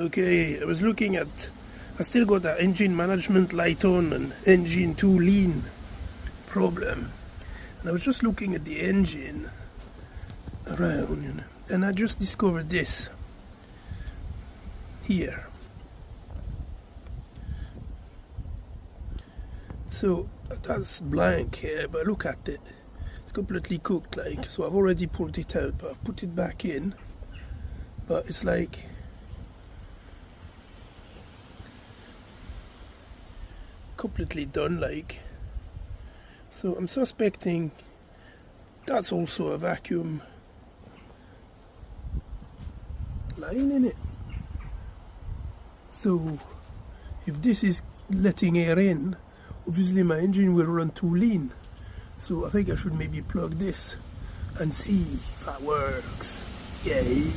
Okay, I still got that engine management light on and engine too lean problem. And I was just looking at the engine around, and I just discovered this here. So that's blank here, but look at it. It's completely cooked, like, so I've already pulled it out, but I've put it back in. But it's like completely done, like. So I'm suspecting that's also a vacuum line in it. So if this is letting air in, obviously my engine will run too lean. So I think I should maybe plug this and see if that works. Yay!